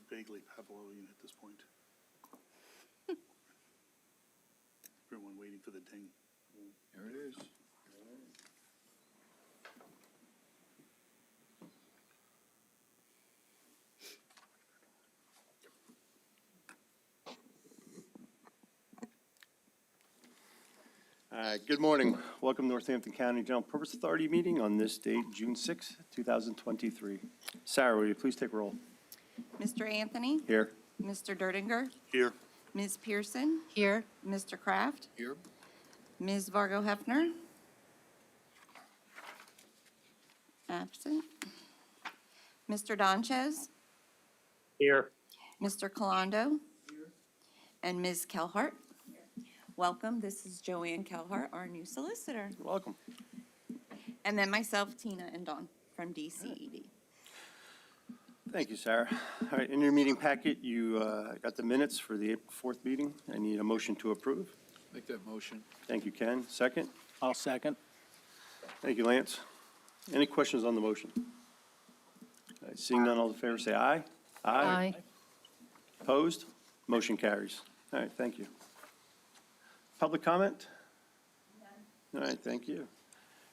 vaguely Pavlovian at this point. Everyone waiting for the ding. There it is. Good morning. Welcome to Northampton County General Purpose Authority meeting on this date, June 6, 2023. Sarah, will you please take roll? Mr. Anthony? Here. Mr. Dertinger? Here. Ms. Pearson? Here. Mr. Kraft? Here. Ms. Vargo Hefner? Absent. Mr. Donchez? Here. Mr. Colando? Here. And Ms. Kelhart? Welcome. This is Joanne Kelhart, our new solicitor. Welcome. And then myself, Tina, and Dawn from DCED. Thank you, Sarah. All right, in your meeting packet, you got the minutes for the April 4th meeting. I need a motion to approve. Make that motion. Thank you, Ken. Second. I'll second. Thank you, Lance. Any questions on the motion? All right, seeing none, all in favor say aye. Aye. Opposed? Motion carries. All right, thank you. Public comment? All right, thank you.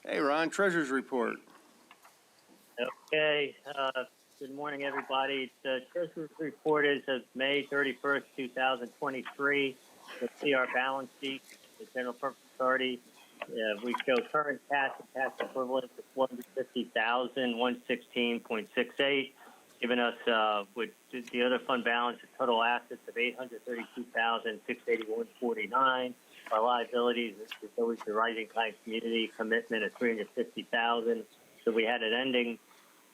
Hey, Ron, Treasurer's Report. Okay. Good morning, everybody. The Treasurer's Report is of May 31st, 2023. You'll see our balance sheet, the General Purpose Authority. We show current cash and cash equivalents of $450,116.68, giving us with the other fund balance a total assets of $832,681.49. Our liabilities is always the Rising Tide Community commitment of $350,000. So we had an ending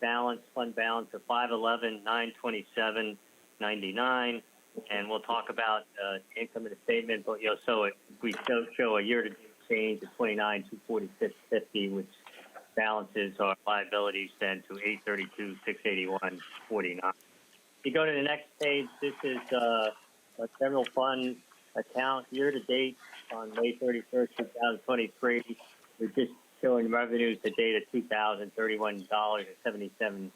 balance, fund balance of $511,927.99, and we'll talk about income in the statement. But we show a year-to-date change of $29,246.50, which balances our liabilities then to $832,681.49. If you go to the next page, this is a general fund account year-to-date on May 31st, 2023. We're just showing revenues to date of $2,031.77.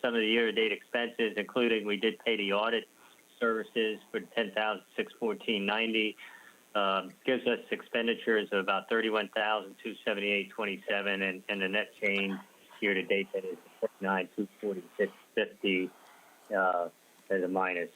Some of the year-to-date expenses, including we did pay the audit services for $10,614.90. Gives us expenditures of about $31,278.27, and the net change year-to-date that is $49,246.50 as a minus.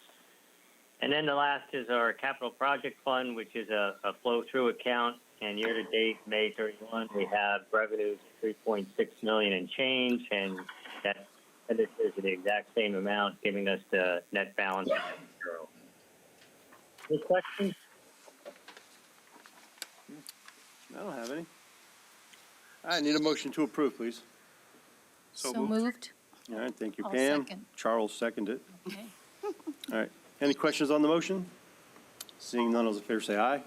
And then the last is our capital project fund, which is a flow-through account. And year-to-date, May 31, we have revenues of $3.6 million and change, and that expenditures are the exact same amount, giving us the net balance of zero. Any questions? I don't have any. I need a motion to approve, please. So moved. All right, thank you, I'll Pam. second. Charles seconded it. Okay. All right, any questions on the motion? Seeing none, all in favor say aye.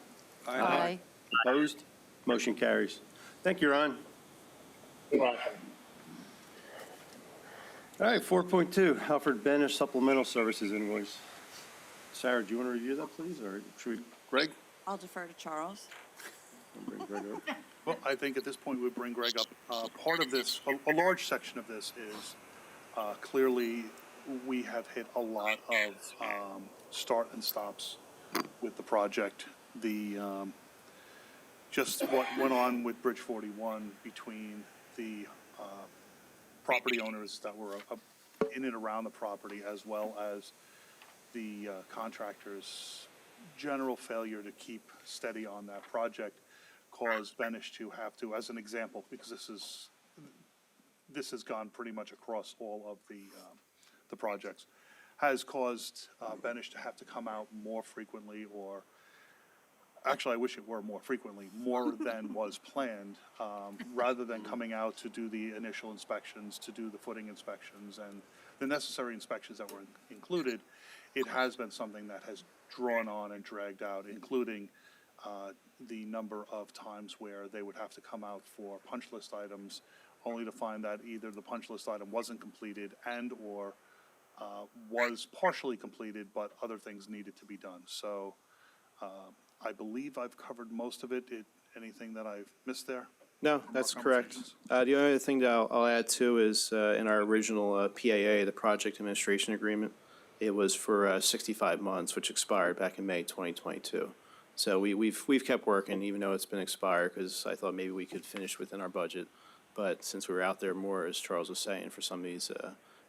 Aye. Opposed? Motion carries. Thank you, Ron. You're welcome. All right, 4.2, Alfred Benish Supplemental Services Invoice. Sarah, do you want to review that, please, or should we? Greg? I'll defer to Charles. I'll bring Greg up. Well, I think at this point we bring Greg up. Part of this, a large section of this is clearly we have hit a lot of start and stops with the project. Just what went on with Bridge 41 between the property owners that were in and around the property, as well as the contractors' general failure to keep steady on that project, caused Benish to have to, as an example, because this has gone pretty much across all of the projects, has caused Benish to have to come out more frequently, or actually I wish it were more frequently, more than was planned, rather than coming out to do the initial inspections, to do the footing inspections and the necessary inspections that were included. It has been something that has drawn on and dragged out, including the number of times where they would have to come out for punch list items, only to find that either the punch list item wasn't completed and or was partially completed, but other things needed to be done. So I believe I've covered most of it. Anything that I've missed there? No, that's Our correct. conversations. The only other thing that I'll add too is in our original PAA, the Project Administration Agreement, it was for 65 months, which expired back in May 2022. So we've kept working, even though it's been expired, because I thought maybe we could finish within our budget. But since we were out there more, as Charles was saying, for some of these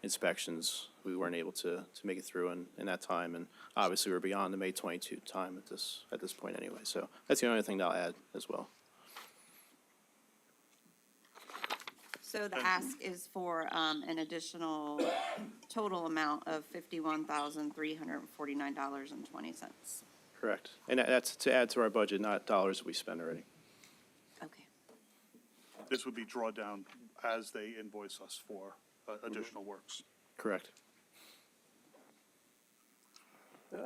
inspections, we weren't able to make it through in that time. And obviously, we're beyond the May 22 time at this point anyway. So that's the only thing that I'll add as well. So the ask is for an additional total amount of $51,349.20. Correct. And that's to add to our budget, not dollars we spend already. Okay. This would be drawdown as they invoice us for additional works. Correct.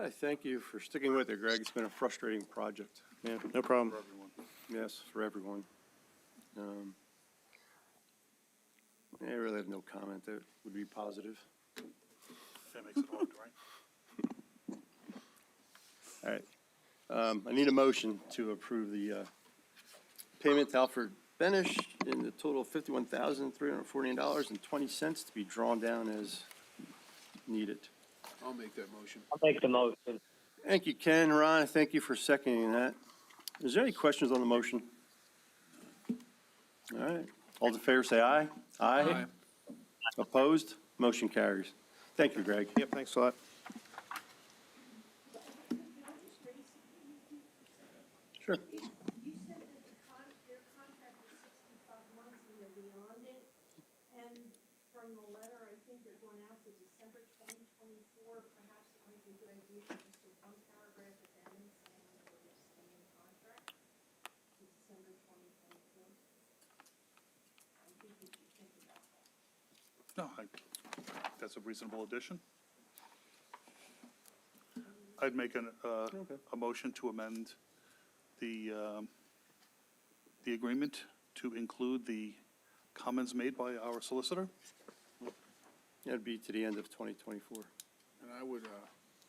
I thank you for sticking with it, Greg. It's been a frustrating project. Yeah, no problem. For everyone. Yes, for everyone. I really have no comment. That would be positive. That makes it hard, right? All right. I need a motion to approve the payment to Alfred Benish in the total of $51,349.20 to be drawn down as needed. I'll make that motion. I'll make the motion. Thank you, Ken. Ron, thank you for seconding that. Is there any questions on the motion? All right. All in favor, say aye. Aye. Opposed? Motion carries. Thank you, Greg. Yep, thanks a lot. Sure. You said that their contract was 65 months and they're beyond it. And from the letter, I think they're going out to December 2024. Perhaps it might be a good idea to just do one paragraph at the end saying that we're extending the contract to December 2024. I think we should think about that. No, that's a reasonable addition. I'd make a motion to amend the agreement to include the comments made by our solicitor. That'd be to the end of 2024. And I would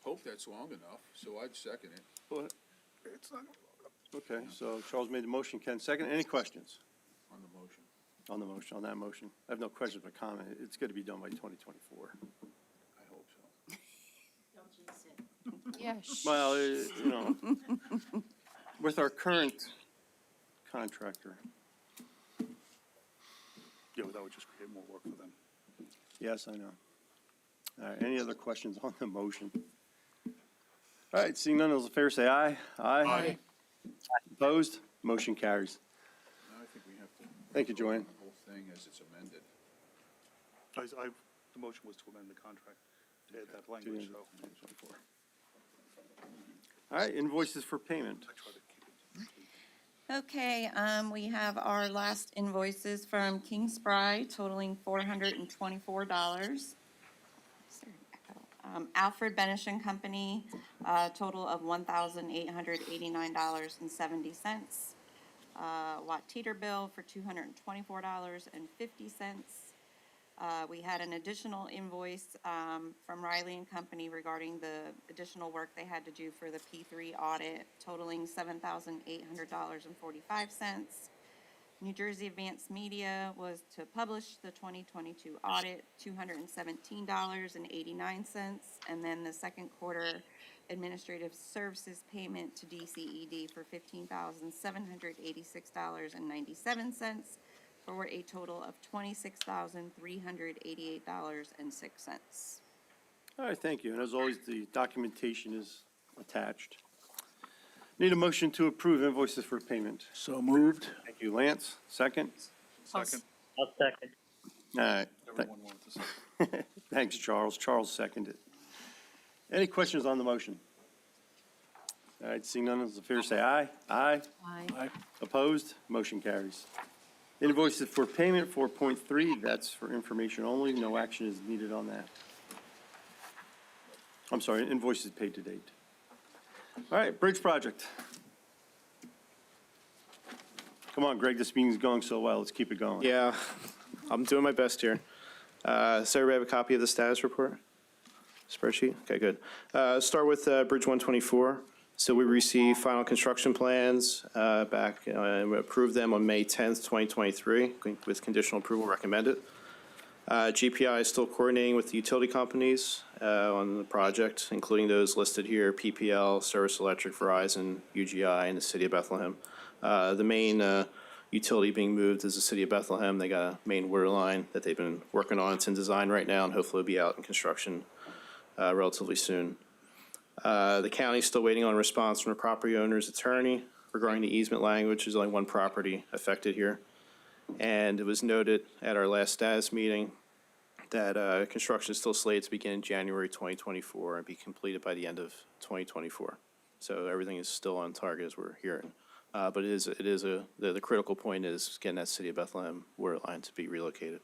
hope that's long enough, so I'd second it. It's not, Okay, so Charles made the motion, Ken second. Any questions On the motion. on the motion, on that motion? I have no questions but comment. It's going to be done by 2024. I hope so. Don't jinx it. Yeah, shh. Well, with our current contractor, yeah, that would just create more work for them. yes, I know. All right, any other questions on the motion? All right, seeing none, those in favor say aye. Aye. Opposed? Motion carries. Now I think we have to. Thank you, Joanne. The whole thing as it's amended. The motion was to amend the contract to add that language, so. All right, invoices for payment. I try to keep it. Okay, we have our last invoices from King Spry totaling $424. Alfred Benish and Company, total of $1,889.70. Watt Teeter bill for $224.50. We had an additional invoice from Riley and Company regarding the additional work they had to do for the P3 audit totaling $7,800.45. New Jersey Advanced Media was to publish the 2022 audit, $217.89. And then the second quarter administrative services payment to DCED for $15,786.97. For a total of $26,388.06. All right, thank you. And as always, the documentation is attached. Need a motion to approve invoices for payment. So moved. Thank you, Lance. Second? Second, I'll second. All right. everyone wanted to say. Thanks, Charles. Charles seconded. Any questions on the motion? All right, seeing none, those in favor say aye. Aye. Aye. Opposed? Motion carries. Invoices for payment, 4.3, that's for information only. No action is needed on that. I'm sorry, invoices paid to date. All right, bridge project. Come on, Greg, this meeting's going so well. Let's keep it going. Yeah, I'm doing my best here. So everybody have a copy of the status report? Spreadsheet? Okay, good. Start with Bridge 124. So we received final construction plans back, we approved them on May 10th, 2023, with conditional approval recommended. GPI is still coordinating with the utility companies on the project, including those listed here, PPL, Service Electric, Verizon, UGI, and the City of Bethlehem. The main utility being moved is the City of Bethlehem. They got a main water line that they've been working on. It's in design right now, and hopefully it'll be out in construction relatively soon. The county's still waiting on a response from the property owner's attorney regarding the easement language. There's only one property affected here. And it was noted at our last status meeting that construction is still slated to begin in January 2024 and be completed by the end of 2024. So everything is still on target as we're hearing. But the critical point is getting that City of Bethlehem water line to be relocated.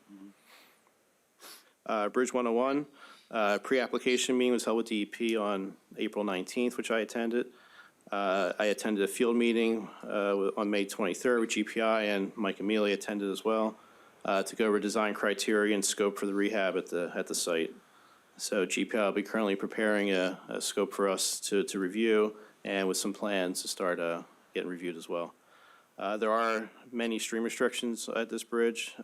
Bridge 101, pre-application meeting was held with DEP on April 19th, which I attended. I attended a field meeting on May 23rd with GPI, and Mike Amelia attended as well to go over design criteria and scope for the rehab at the site. So GPI will be currently preparing a scope for us to review, and with some plans to start getting reviewed as well. There are many stream restrictions at this bridge,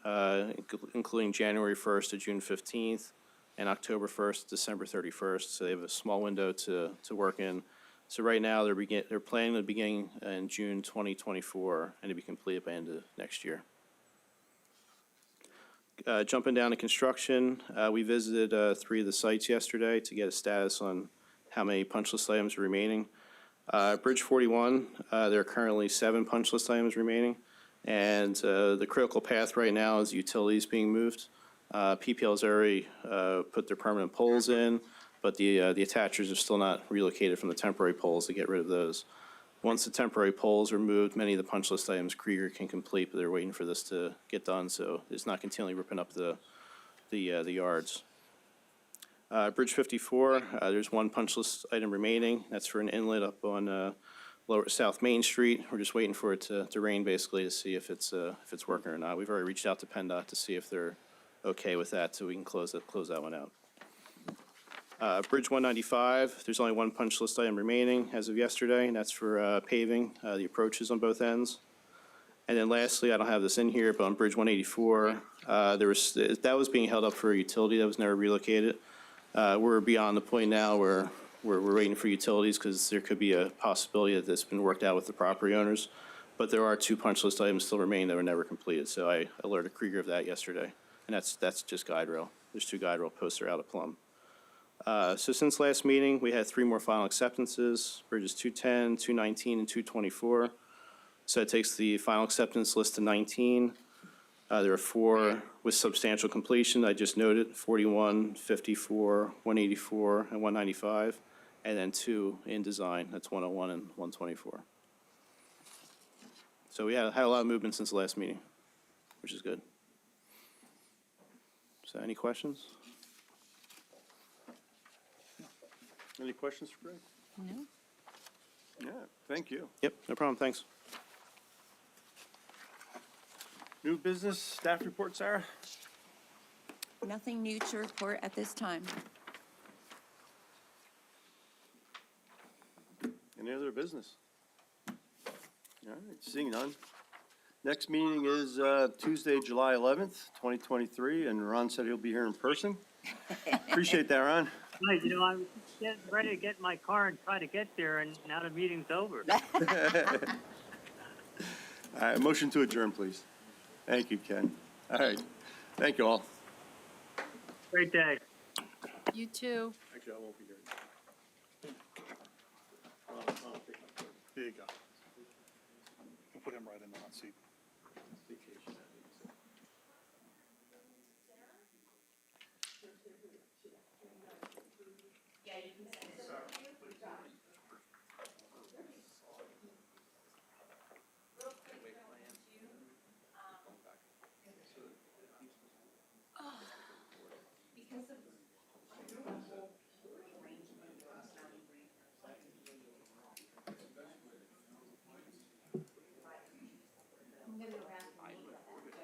including January 1st to June 15th and October 1st to December 31st. So they have a small window to work in. So right now they're planning to begin in June 2024 and to be completed by end of next year. Jumping down to construction, we visited 3 of the sites yesterday to get a status on how many punch list items are remaining. Bridge 41, there are currently 7 punch list items remaining, and the critical path right now is utilities being moved. PPL has already put their permanent poles in, but the attachers are still not relocated from the temporary poles to get rid of those. Once the temporary poles are moved, many of the punch list items Krieger can complete, but they're waiting for this to get done, so it's not continually ripping up the yards. Bridge 54, there's 1 punch list item remaining. That's for an inlet up on Lower South Main Street. We're just waiting for it to rain basically to see if it's working or not. We've already reached out to PennDOT to see if they're okay with that, so we can close that one out. Bridge 195, there's only 1 punch list item remaining as of yesterday, and that's for paving the approaches on both ends. And then lastly, I don't have this in here, but on Bridge 184, that was being held up for a utility that was never relocated. We're beyond the point now where we're waiting for utilities because there could be a possibility that it's been worked out with the property owners. But there are 2 punch list items still remaining that were never completed, so I alerted Krieger of that yesterday. And that's just guide rail. There's 2 guide rail posts that are out of plumb. So since last meeting, we had 3 more final acceptances, bridges 210, 219, and 224. So it takes the final acceptance list to 19. There are 4 with substantial completion, I just noted, 41, 54, 184, and 195, and then 2 in design, that's 101 and 124. So we had a lot of movement since the last meeting, which is good. So any questions? Any questions for Greg? No. Yeah, thank you. Yep, no problem, thanks. New business, staff report, Sarah? Nothing new to report at this time. Any other business? All right, seeing none. Next meeting is Tuesday, July 11th, 2023, and Ron said he'll be here in person. Appreciate that, Ron. Right, I was getting ready to get in my car and try to get there, and now the meeting's over. All right, motion to adjourn, please. Thank you, Ken. All right, thank you all. Great day. You too. Actually, I won't be here. There you go. We'll put him right in the hot seat.